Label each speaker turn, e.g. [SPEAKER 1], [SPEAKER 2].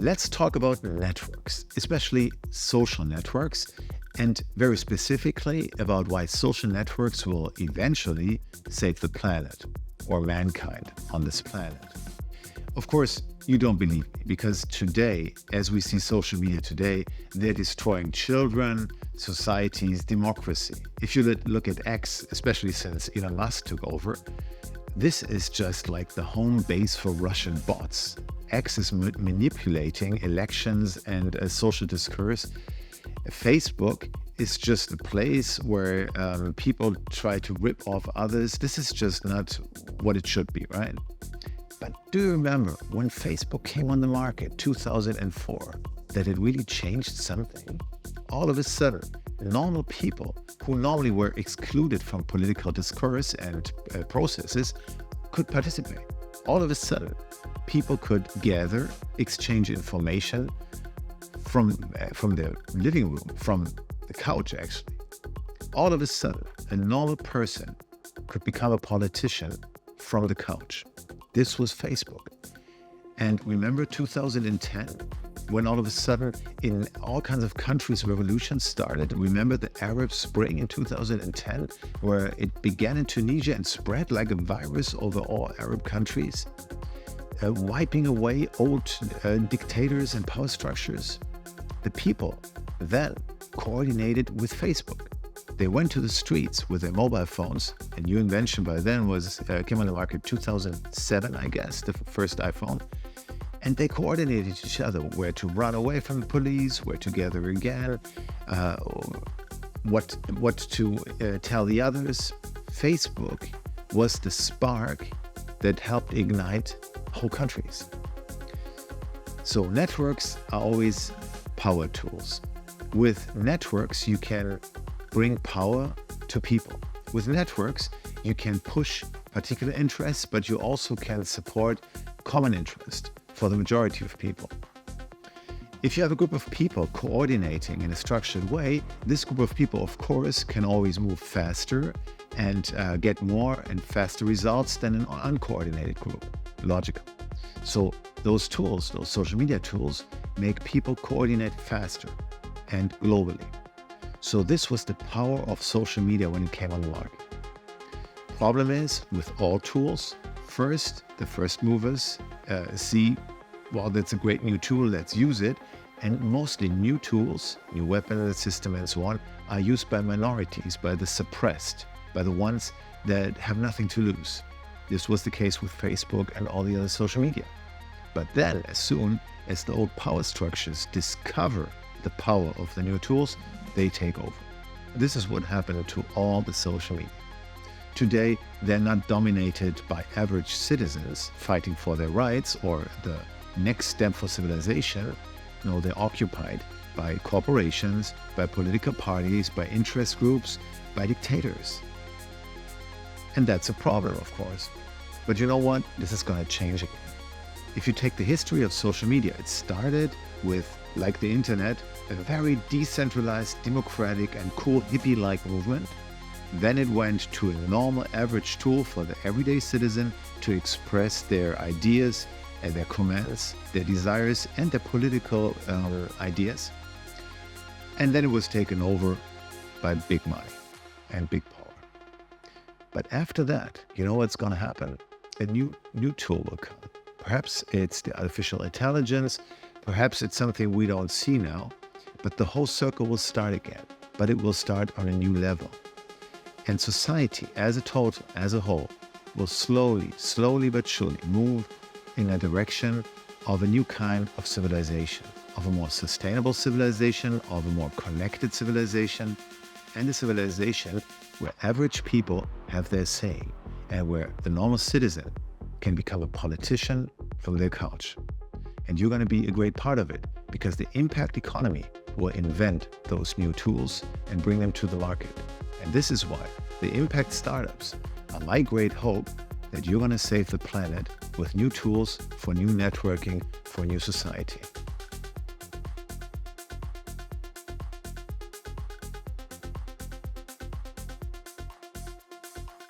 [SPEAKER 1] Let's talk about networks, especially social networks, and very specifically about why social networks will eventually save the planet or mankind on this planet. Of course, you don't believe me, because today, as we see social media today, they're destroying children, societies, democracy. If you look at X, especially since Elon Musk took over, this is just like the home base for Russian bots. X is manipulating elections and social discourse. Facebook is just a place where people try to rip off others. This is just not what it should be, right? But do you remember when Facebook came on the market, 2004, that it really changed something? All of a sudden, normal people who normally were excluded from political discourse and processes could participate. All of a sudden, people could gather, exchange information from their living room, from the couch actually. All of a sudden, a normal person could become a politician from the couch. This was Facebook. And remember 2010, when all of a sudden in all kinds of countries revolutions started? Remember the Arab Spring in 2010, where it began in Tunisia and spread like a virus over all Arab countries, wiping away old dictators and power structures? The people then coordinated with Facebook. They went to the streets with their mobile phones. A new invention by then came on the market 2007, I guess, the first iPhone. And they coordinated each other where to run away from the police, where to gather again, what to tell the others. Facebook was the spark that helped ignite whole countries. So networks are always power tools. With networks, you can bring power to people. With networks, you can push particular interests, but you also can support common interest for the majority of people. If you have a group of people coordinating in a structured way, this group of people, of course, can always move faster and get more and faster results than an uncoordinated group. Logical. So those tools, those social media tools, make people coordinate faster and globally. So this was the power of social media when it came on the market. Problem is, with all tools, the first movers see, well, that's a great new tool, let's use it. And mostly new tools, new weapons system and so on, are used by minorities, by the suppressed, by the ones that have nothing to lose. This was the case with Facebook and all the other social media. But then, as soon as the old power structures discover the power of the new tools, they take over. This is what happened to all the social media. Today, they're not dominated by average citizens fighting for their rights or the next step for civilization. No, they're occupied by corporations, by political parties, by interest groups, by dictators. And that's a problem, of course. But you know what? This is going to change again. If you take the history of social media, it started with, like the internet, a very decentralized, democratic, and cool hippie-like movement. Then it went to a normal average tool for the everyday citizen to express their ideas and their comments, their desires, and their political ideas. And then it was taken over by big money and big power. But after that, you know what's going to happen? A new tool will come. Perhaps it's the artificial intelligence, perhaps it's something we don't see now, but the whole circle will start again. But it will start on a new level. And society as a total, as a whole, will slowly but surely move in a direction of a new kind of civilization, of a more sustainable civilization, of a more connected civilization, and a civilization where average people have their say and where the normal citizen can become a politician from their couch. And you're going to be a great part of it, because the impact economy will invent those new tools and bring them to the market. And this is why the impact startups are my great hope that you're going to save the planet with new tools for new networking, for new society.